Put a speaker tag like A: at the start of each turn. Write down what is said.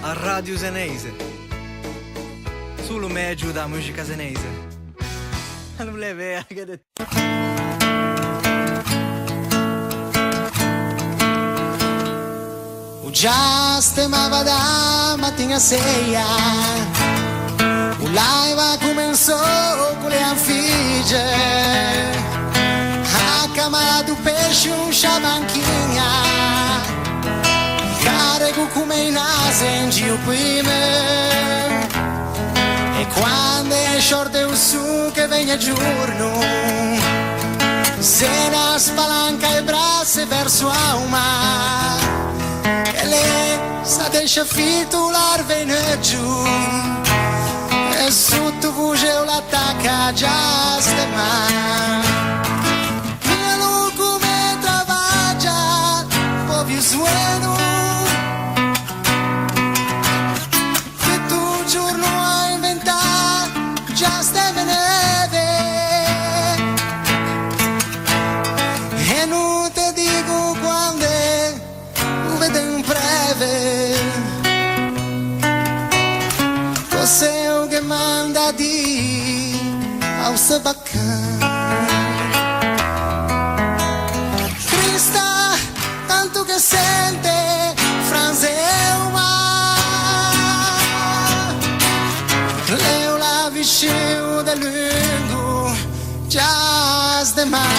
A: a Radio Senese. Solo me aiuta la musica senese. Non le vea che detto.
B: Già stemava da mattina a seia, un live comenzò con le anfigie, a camara du pesce un sciamanchigna, carico come in ase in giro prima, e quando è short un su che viene giorno, se ne spalanca i braccia verso Auma. E lei sa deixa fitular vene giù e sotto voce l'attacca già stemma e lui come travaggia un po' più sueno che tu giorno hai inventato già steve neve e non ti dico quando vede un breve cos'è che manda di a un baccan Crista tanto che sente franze uma leo la vicino del lungo già sdemai